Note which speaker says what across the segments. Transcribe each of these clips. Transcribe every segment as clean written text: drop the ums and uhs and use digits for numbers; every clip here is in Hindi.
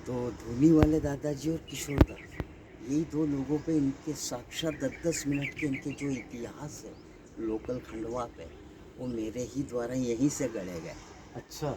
Speaker 1: तो धोनी वाले दादाजी और किशोर दा, यही दो लोगों पे इनके साक्षात 10-10 मिनट के इनके जो इतिहास है लोकल खंडवा पे, वो मेरे ही द्वारा यहीं से गढ़े गए।
Speaker 2: अच्छा,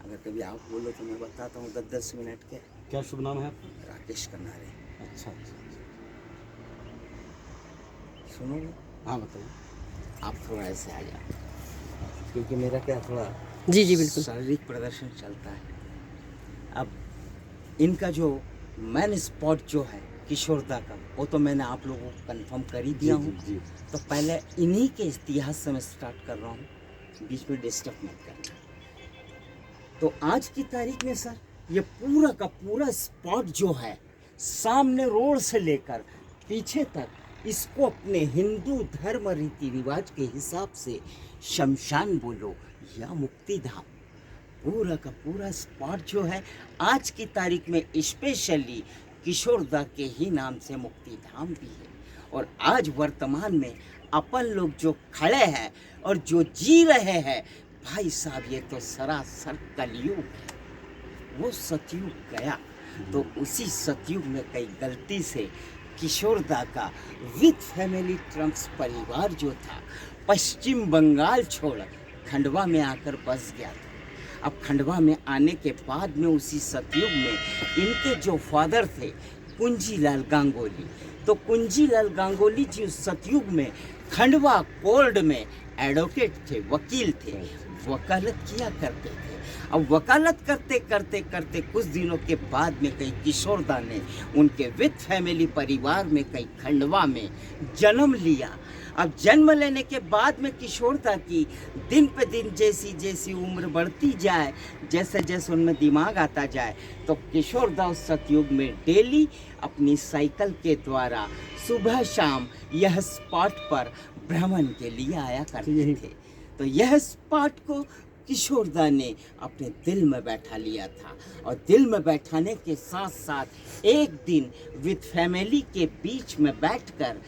Speaker 1: अगर कभी आप बोलो तो मैं बताता हूँ 10-10 मिनट के।
Speaker 2: क्या शुभ नाम है आपका?
Speaker 1: राकेश कन्नारे।
Speaker 2: अच्छा अच्छा अच्छा।
Speaker 1: सुनोगे?
Speaker 2: हाँ बताइए।
Speaker 1: आप थोड़ा ऐसे आ जाओ, क्योंकि मेरा क्या थोड़ा
Speaker 3: जी बिल्कुल।
Speaker 1: शारीरिक प्रदर्शन चलता है। अब इनका जो मैन स्पॉट जो है किशोर दा का, वो तो मैंने आप लोगों को कंफर्म कर ही दिया हूँ।
Speaker 2: जी।
Speaker 1: तो पहले इन्हीं के इतिहास से मैं स्टार्ट कर रहा हूँ, बीच में डिस्टर्ब मत करना। तो आज की तारीख में सर, ये पूरा का पूरा स्पॉट जो है सामने रोड से लेकर पीछे तक, इसको अपने हिंदू धर्म रीति रिवाज के हिसाब से शमशान बोलो या मुक्ति धाम, पूरा का पूरा स्पॉट जो है आज की तारीख में स्पेशली किशोर दा के ही नाम से मुक्ति धाम भी है। और आज वर्तमान में अपन लोग जो खड़े हैं और जो जी रहे हैं, भाई साहब ये तो सरासर कलयुग है। वो सतयुग गया तो उसी सतयुग में कई गलती से किशोर दा का विद फैमिली ट्रंक्स परिवार जो था, पश्चिम बंगाल छोड़ खंडवा में आकर बस गया था। अब खंडवा में आने के बाद में उसी सतयुग में इनके जो फादर थे कुंजीलाल गांगुली, तो कुंजीलाल गांगुली जी उस सतयुग में खंडवा कोर्ट में एडवोकेट थे, वकील थे, वकालत किया करते थे। अब वकालत करते करते करते कुछ दिनों के बाद में कई किशोर दा ने उनके विद फैमिली परिवार में कई खंडवा में जन्म लिया। अब जन्म लेने के बाद में किशोर दा की दिन पे दिन जैसी जैसी उम्र बढ़ती जाए, जैसे जैसे उनमें दिमाग आता जाए, तो किशोर दा उस सतयुग में डेली अपनी साइकिल के द्वारा सुबह शाम यह स्पॉट पर भ्रमण के लिए आया करते थे। तो यह स्पॉट को किशोर दा ने अपने दिल में बैठा लिया था, और दिल में बैठाने के साथ साथ एक दिन विद फैमिली के बीच में बैठकर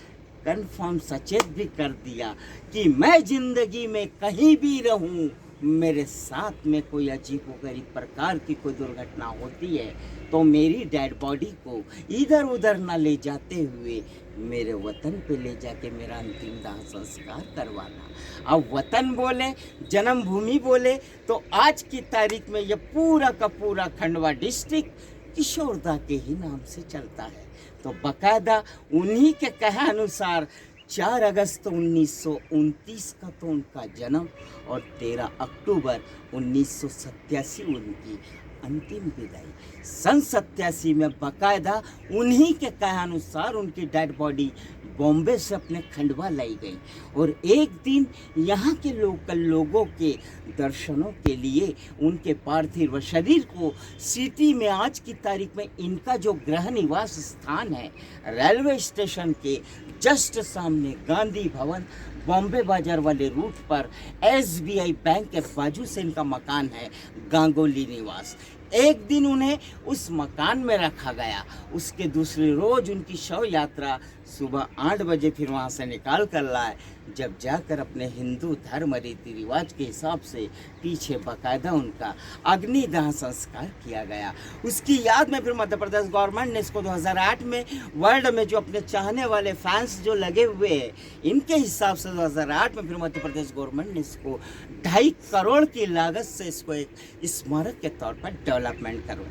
Speaker 1: कन्फर्म सचेत भी कर दिया कि मैं जिंदगी में कहीं भी रहूं, मेरे साथ में कोई अजीबोगरीब प्रकार की कोई दुर्घटना होती है तो मेरी डेड बॉडी को इधर उधर ना ले जाते हुए मेरे वतन पे ले जाके मेरा अंतिम दाह संस्कार करवाना। अब वतन बोले, जन्मभूमि बोले, तो आज की तारीख में यह पूरा का पूरा खंडवा डिस्ट्रिक्ट किशोर दा के ही नाम से चलता है। तो बकायदा उन्हीं के कहे अनुसार 4 अगस्त 1929 का तो उनका जन्म, और 13 अक्टूबर 1987 उनकी अंतिम विदाई। सन 87 में बकायदा उन्हीं के कहे अनुसार उनकी डेड बॉडी बॉम्बे से अपने खंडवा लाई गई, और एक दिन यहाँ के लोकल लोगों के दर्शनों के लिए उनके पार्थिव शरीर को सिटी में आज की तारीख में इनका जो गृह निवास स्थान है रेलवे स्टेशन के जस्ट सामने गांधी भवन बॉम्बे बाजार वाले रूट पर SBI बैंक के बाजू से इनका मकान है गांगुली निवास। एक दिन उन्हें उस मकान में रखा गया। उसके दूसरे रोज उनकी शव यात्रा सुबह 8 बजे फिर वहाँ से निकाल कर लाए, जब जाकर अपने हिंदू धर्म रीति रिवाज के हिसाब से पीछे बकायदा उनका अग्निदाह संस्कार किया गया। उसकी याद में फिर मध्य प्रदेश गवर्नमेंट ने इसको 2008 में वर्ल्ड में जो अपने चाहने वाले फैंस जो लगे हुए हैं, इनके हिसाब से 2008 में फिर मध्य प्रदेश गवर्नमेंट ने इसको 2.5 करोड़ की लागत से इसको एक स्मारक के तौर पर डेवलपमेंट करो।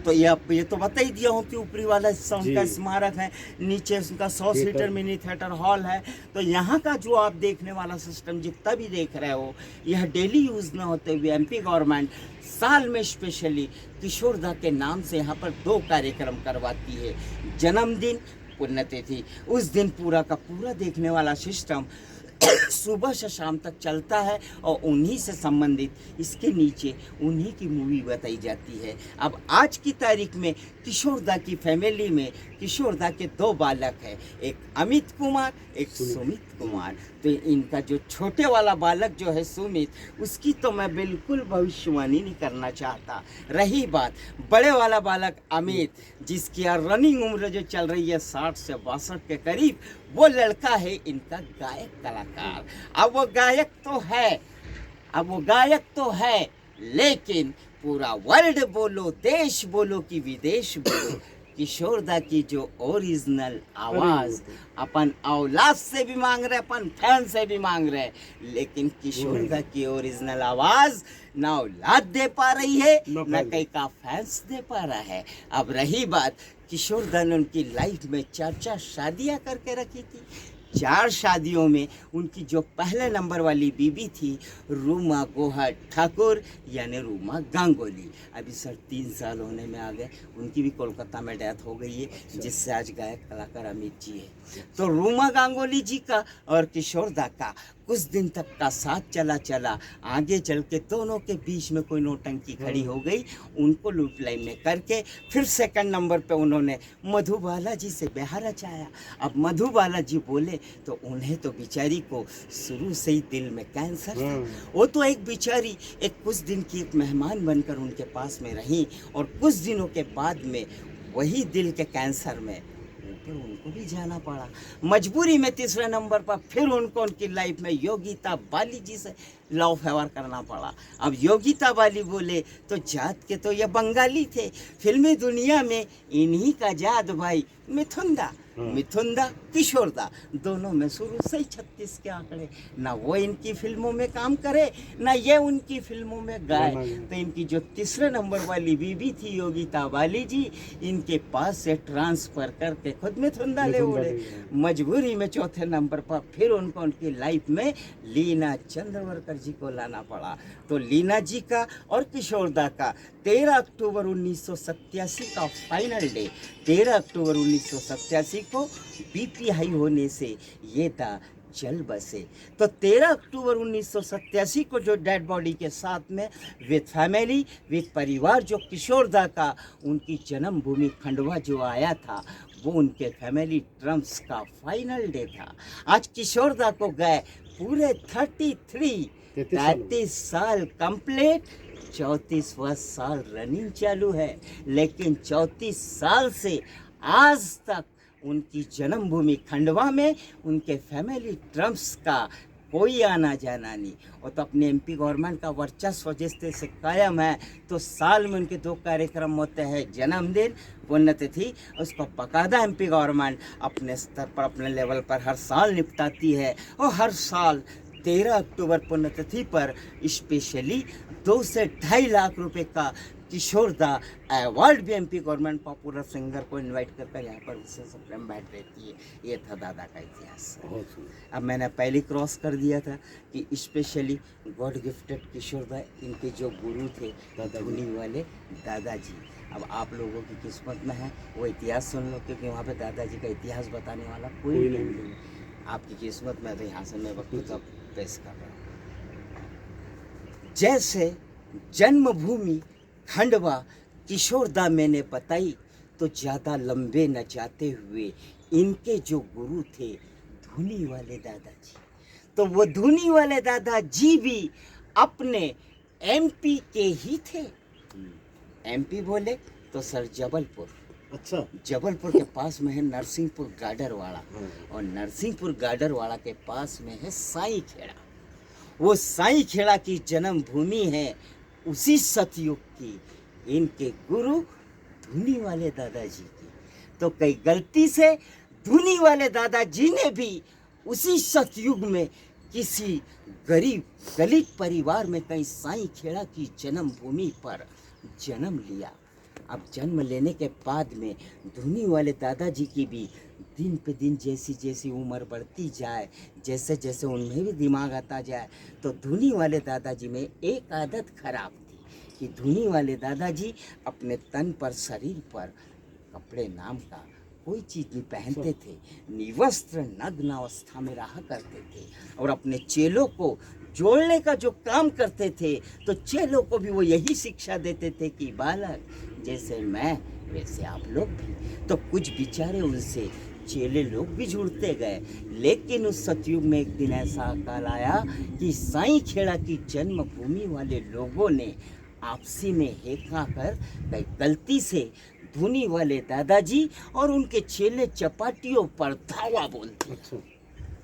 Speaker 1: तो ये तो बता ही दिया हूँ कि ऊपरी वाला हिस्सा उनका स्मारक है, नीचे उनका 100 सीटर मिनी थिएटर हॉल है। तो यहाँ का जो आप देखने वाला सिस्टम जितना भी देख रहे हो, यह डेली यूज़ में होते हुए MP गवर्नमेंट साल में स्पेशली किशोर दा के नाम से यहाँ पर 2 कार्यक्रम करवाती है। जन्मदिन, पुण्यतिथि, उस दिन पूरा का पूरा देखने वाला सिस्टम सुबह से शाम तक चलता है, और उन्हीं से संबंधित इसके नीचे उन्हीं की मूवी बताई जाती है। अब आज की तारीख में किशोर दा की फैमिली में किशोर दा के 2 बालक हैं, एक अमित कुमार, एक सुमित कुमार। तो इनका जो छोटे वाला बालक जो है सुमित, उसकी तो मैं बिल्कुल भविष्यवाणी नहीं करना चाहता। रही बात बड़े वाला बालक अमित, जिसकी रनिंग उम्र जो चल रही है 60 से 62 के करीब, वो लड़का है इनका गायक कलाकार। अब वो गायक तो है, लेकिन पूरा वर्ल्ड बोलो, देश बोलो कि विदेश बोलो, किशोरदा की जो ओरिजिनल आवाज अपन औलाद से भी मांग रहे, अपन फैन से भी मांग रहे, लेकिन किशोरदा की ओरिजिनल आवाज ना औलाद दे पा रही है, ना कहीं का फैंस दे पा रहा है। अब रही बात, किशोरदा ने उनकी लाइफ में 4 शादियां करके रखी थी। 4 शादियों में उनकी जो पहले नंबर वाली बीबी थी रूमा गोहर ठाकुर यानी रूमा गांगुली, अभी सर 3 साल होने में आ गए, उनकी भी कोलकाता में डेथ हो गई है, जिससे आज गायक कलाकार अमित जी है। तो रूमा गांगुली जी का और किशोरदा का कुछ दिन तक का साथ चला, आगे चल के दोनों के बीच में कोई नौटंकी खड़ी हो गई, उनको लूट लाइन में करके फिर सेकंड नंबर पे उन्होंने मधुबाला जी से ब्याह रचाया। अब मधुबाला जी बोले तो उन्हें तो बेचारी को शुरू से ही दिल में कैंसर था। वो तो एक बेचारी एक कुछ दिन की एक मेहमान बनकर उनके पास में रही, और कुछ दिनों के बाद में वही दिल के कैंसर में ऊपर उनको भी जाना पड़ा। मजबूरी में तीसरे नंबर पर फिर उनको उनकी लाइफ में योगिता बाली जी से लव फेवर करना पड़ा। अब योगिता बाली बोले तो जात के तो ये बंगाली थे, फिल्मी दुनिया में इन्हीं का जात भाई मिथुंदा किशोरदा, दोनों में शुरू से ही 36 के आंकड़े, ना वो इनकी फिल्मों में काम करे ना ये उनकी फिल्मों में गाए। तो इनकी जो तीसरे नंबर वाली बीबी थी योगिता बाली जी, इनके पास से ट्रांसफर करके खुद मिथुंदा ले उड़े। मजबूरी में चौथे नंबर पर फिर उनको उनकी लाइफ में लीना चंद्रवरकर जी को लाना पड़ा। तो लीना जी का और किशोरदा का 13 अक्टूबर 1987 का फाइनल डे, 13 अक्टूबर 1987 को बीपी हाई होने से ये था चल बसे। तो 13 अक्टूबर 1987 को जो डेड बॉडी के साथ में विद फैमिली विद परिवार जो किशोरदा का उनकी जन्मभूमि खंडवा जो आया था, वो उनके फैमिली ट्रम्प्स का फाइनल डे था। आज किशोरदा को गए पूरे 33 साल कंप्लीट, 34वां साल रनिंग चालू है, लेकिन 34 साल से आज तक उनकी जन्मभूमि खंडवा में उनके फैमिली ट्रम्प्स का कोई आना जाना नहीं। और तो अपने एमपी गवर्नमेंट का वर्चस्व जिस से कायम है, तो साल में उनके 2 कार्यक्रम होते हैं, जन्मदिन पुण्यतिथि, उसको बाकायदा एमपी गवर्नमेंट अपने स्तर पर अपने लेवल पर हर साल निपटाती है। और हर साल 13 अक्टूबर पुण्यतिथि पर स्पेशली 2 से 2.5 लाख रुपए का किशोरदा अवार्ड भी एमपी गवर्नमेंट पॉपुलर सिंगर को इनवाइट कर यहाँ पर उससे प्रेम बैठ रहती है। ये था दादा का इतिहास। अब मैंने पहले क्रॉस कर दिया था कि स्पेशली गॉड गिफ्टेड किशोरदा इनके जो गुरु थे धुनी वाले दादाजी। अब आप लोगों की किस्मत में है वो इतिहास सुन लो, क्योंकि वहाँ पे दादाजी का इतिहास बताने वाला कोई नहीं। आपकी किस्मत में तो यहाँ से मैं वक्त का पेश कर रहा हूँ। जैसे जन्मभूमि खंडवा किशोरदा मैंने बताई, तो ज़्यादा लंबे न जाते हुए इनके जो गुरु थे धुनी वाले दादाजी, तो वो धुनी वाले दादाजी भी अपने एमपी के ही थे। एमपी बोले तो सर जबलपुर,
Speaker 2: अच्छा,
Speaker 1: जबलपुर के पास में है नरसिंहपुर गाडरवाड़ा, और नरसिंहपुर गाडरवाड़ा के पास में है साई खेड़ा। वो साई खेड़ा की जन्मभूमि है उसी सतयुग की, इनके गुरु धुनी वाले दादाजी की। तो कई गलती से धुनी वाले दादाजी ने भी उसी सतयुग में किसी गरीब दलित परिवार में कहीं साई खेड़ा की जन्मभूमि पर जन्म लिया। अब जन्म लेने के बाद में धुनी वाले दादाजी की भी दिन पे दिन जैसी जैसी उम्र बढ़ती जाए, जैसे जैसे उनमें भी दिमाग आता जाए, तो धुनी वाले दादाजी में एक आदत खराब थी कि धुनी वाले दादाजी अपने तन पर शरीर पर कपड़े नाम का कोई चीज़ नहीं पहनते थे, निवस्त्र नग्न अवस्था में रहा करते थे, और अपने चेलों को जोड़ने का जो काम करते थे, तो चेलों को भी वो यही शिक्षा देते थे कि बालक जैसे मैं वैसे आप लोग भी। तो कुछ बेचारे उनसे चेले लोग भी जुड़ते गए, लेकिन उस सतयुग में एक दिन ऐसा काल आया कि साई खेड़ा की जन्मभूमि वाले लोगों ने आपसी में हेका कर कई गलती से धुनी वाले दादाजी और उनके चेले चपाटियों पर धावा बोलते।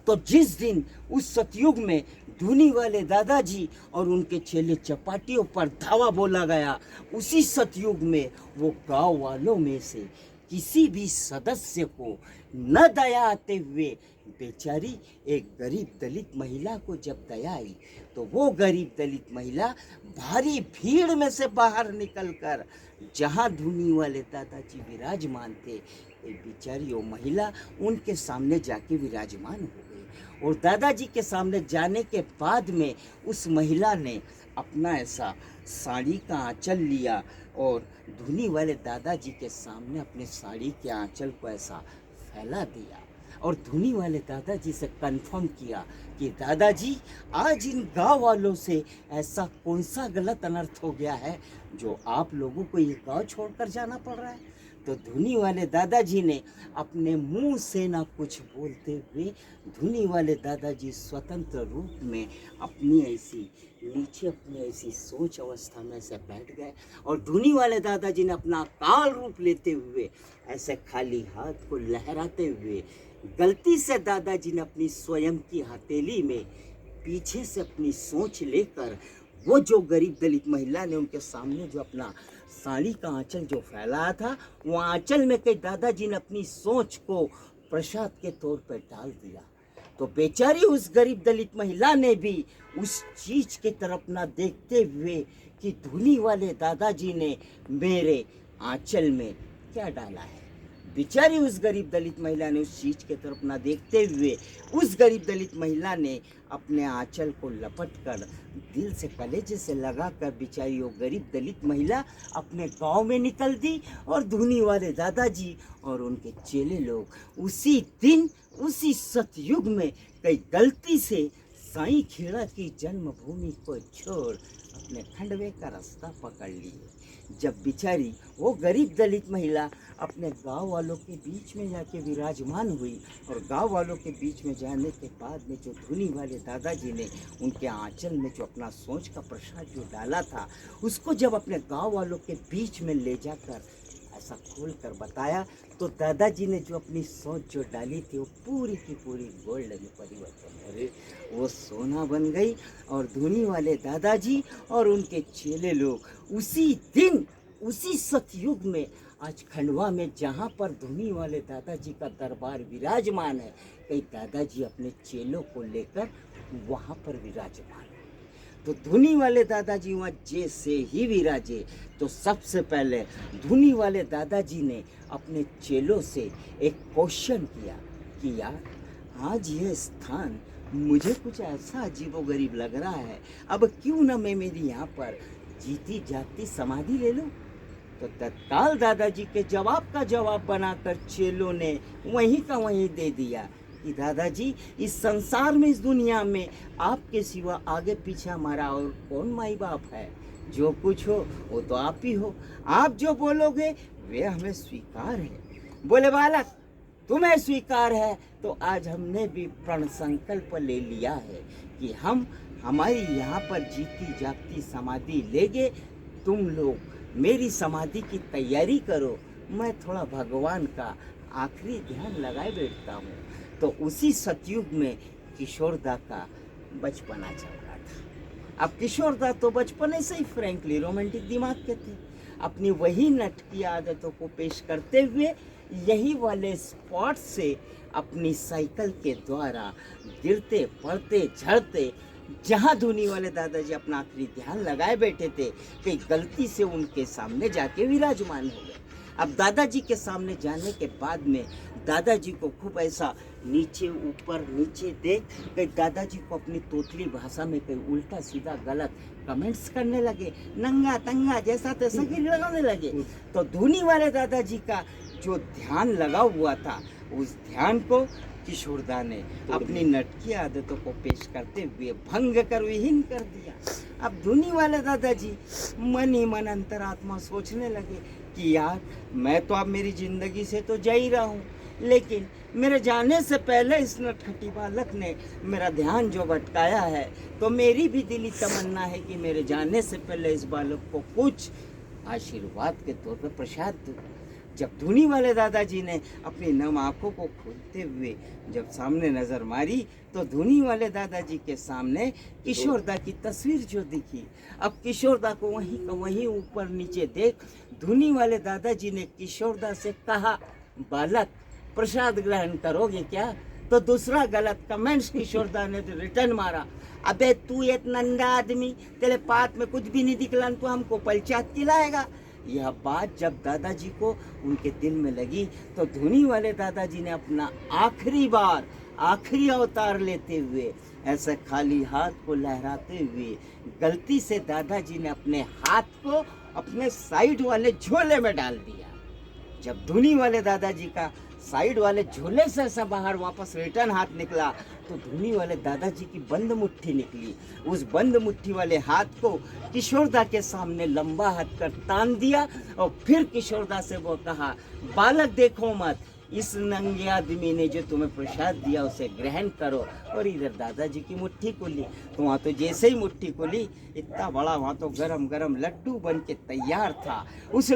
Speaker 1: तो जिस दिन उस सतयुग में धूनी वाले दादाजी और उनके चेले चपाटियों पर धावा बोला गया, उसी सतयुग में वो गांव वालों में से किसी भी सदस्य को न दया आते हुए बेचारी एक गरीब दलित महिला को जब दया आई, तो वो गरीब दलित महिला भारी भीड़ में से बाहर निकलकर जहाँ धूनी वाले दादाजी विराजमान थे, एक बेचारी वो महिला उनके सामने जाके विराजमान हो गई। और दादाजी के सामने जाने के बाद में उस महिला ने अपना ऐसा साड़ी का आंचल लिया और धूनी वाले दादाजी के सामने अपने साड़ी के आंचल को ऐसा फैला दिया और धूनी वाले दादाजी से कंफर्म किया कि दादाजी, आज इन गांव वालों से ऐसा कौन सा गलत अनर्थ हो गया है जो आप लोगों को ये गांव छोड़कर जाना पड़ रहा है। तो धूनी वाले दादाजी ने अपने मुंह से ना कुछ बोलते हुए धूनी वाले दादाजी स्वतंत्र रूप में अपनी ऐसी नीचे अपनी ऐसी सोच अवस्था में से बैठ गए और धूनी वाले दादाजी ने अपना काल रूप लेते हुए ऐसे खाली हाथ को लहराते हुए गलती से दादाजी ने अपनी स्वयं की हथेली में पीछे से अपनी सोच लेकर वो जो गरीब दलित महिला ने उनके सामने जो अपना साड़ी का आंचल जो फैलाया था, वो आंचल में कई दादाजी ने अपनी सोच को प्रसाद के तौर पर डाल दिया। तो बेचारी उस गरीब दलित महिला ने भी उस चीज के तरफ ना देखते हुए कि धूनी वाले दादाजी ने मेरे आंचल में क्या डाला है, बेचारी उस गरीब दलित महिला ने उस चीज के तरफ ना देखते हुए उस गरीब दलित महिला ने अपने आंचल को लपटकर दिल से कलेजे से लगाकर बेचारी वो गरीब दलित महिला अपने गांव में निकल दी। और धूनी वाले दादाजी और उनके चेले लोग उसी दिन उसी सतयुग में कई गलती से साईं खेड़ा की जन्मभूमि को छोड़ अपने खंडवे का रास्ता पकड़ लिए। जब बेचारी वो गरीब दलित महिला अपने गांव वालों के बीच में जाके विराजमान हुई और गांव वालों के बीच में जाने के बाद में जो धूनी वाले दादाजी ने उनके आंचल में जो अपना सोच का प्रसाद जो डाला था, उसको जब अपने गांव वालों के बीच में ले जाकर ऐसा खोल कर बताया, तो दादाजी ने जो अपनी सोच जो डाली थी वो पूरी की पूरी गोल्ड में परिवर्तन करे, वो सोना बन गई। और धूनी वाले दादाजी और उनके चेले लोग उसी दिन उसी सतयुग में आज खंडवा में जहाँ पर धूनी वाले दादाजी का दरबार विराजमान है, कई दादाजी अपने चेलों को लेकर वहाँ पर विराजमान है। तो धूनी वाले दादाजी वहाँ जैसे ही विराजे, तो सबसे पहले धूनी वाले दादाजी ने अपने चेलों से एक क्वेश्चन किया कि यार, आज यह स्थान मुझे कुछ ऐसा अजीबोगरीब लग रहा है, अब क्यों ना मैं मेरी यहाँ पर जीती जागती समाधि ले लूँ। तो तत्काल दादाजी के जवाब का जवाब बनाकर चेलों ने वहीं का वहीं दे दिया कि दादाजी, इस संसार में इस दुनिया में आपके सिवा आगे पीछे हमारा और कौन माई बाप है, जो कुछ हो वो तो आप ही हो, आप जो बोलोगे वे हमें स्वीकार है। बोले बालक, तुम्हें स्वीकार है तो आज हमने भी प्रण संकल्प ले लिया है कि हम हमारी यहाँ पर जीती जागती समाधि लेंगे। तुम लोग मेरी समाधि की तैयारी करो, मैं थोड़ा भगवान का आखिरी ध्यान लगाए बैठता हूँ। तो उसी सतयुग में किशोरदा का बचपना चल रहा था। अब किशोरदा तो बचपने से ही फ्रैंकली रोमांटिक दिमाग के थे। अपनी वही नटकी आदतों को पेश करते हुए यही वाले स्पॉट से अपनी साइकिल के द्वारा गिरते पड़ते झड़ते जहाँ धूनी वाले दादाजी अपना आखिरी ध्यान लगाए बैठे थे, कि गलती से उनके सामने जाके विराजमान हो गए। अब दादाजी के सामने जाने के बाद में दादाजी को खूब ऐसा नीचे ऊपर नीचे देख कई दादाजी को अपनी तोतली भाषा में कई उल्टा सीधा गलत कमेंट्स करने लगे, नंगा तंगा जैसा तैसा गिर लगाने लगे। तो धूनी वाले दादाजी का जो ध्यान लगा हुआ था, उस ध्यान को किशोरदा ने अपनी नटकी आदतों को पेश करते हुए भंग कर विहीन कर दिया। अब धूनी वाले दादाजी मन ही मन अंतरात्मा सोचने लगे कि यार, मैं तो अब मेरी जिंदगी से तो जा ही रहा हूँ, लेकिन मेरे जाने से पहले इस नटखटी बालक ने मेरा ध्यान जो भटकाया है, तो मेरी भी दिली तमन्ना है कि मेरे जाने से पहले इस बालक को कुछ आशीर्वाद के तौर पर प्रसाद दूँ। जब धुनी वाले दादाजी ने अपनी नम आंखों को खोलते हुए जब सामने नजर मारी तो धुनी वाले दादाजी के सामने किशोरदा की तस्वीर जो दिखी। अब किशोरदा को वहीं का वहीं ऊपर नीचे देख धुनी वाले दादाजी ने किशोरदा से कहा, बालक प्रसाद ग्रहण करोगे क्या? तो दूसरा गलत कमेंट्स किशोरदा ने रिटर्न मारा, अबे तू एक नंगा आदमी, तेरे पात में कुछ भी नहीं दिखला तो हमको पलचात खिलाएगा। यह बात जब दादाजी को उनके दिल में लगी तो धुनी वाले दादाजी ने अपना आखिरी बार आखिरी अवतार लेते हुए ऐसे खाली हाथ को लहराते हुए गलती से दादाजी ने अपने हाथ को अपने साइड वाले झोले में डाल दिया। जब धुनी वाले दादाजी का साइड वाले झोले से ऐसा बाहर वापस रिटर्न हाथ निकला तो धुनी वाले दादाजी की बंद मुट्ठी निकली। उस बंद मुट्ठी वाले हाथ को किशोरदा के सामने लंबा हाथ कर तान दिया और फिर किशोरदा से वो कहा, बालक देखो मत, इस नंगे आदमी ने जो तुम्हें प्रसाद दिया उसे ग्रहण करो। और इधर दादाजी की मुट्ठी खुली तो वहाँ तो जैसे ही मुट्ठी खुली इतना बड़ा वहाँ तो गरम गरम लड्डू बन के तैयार था। उस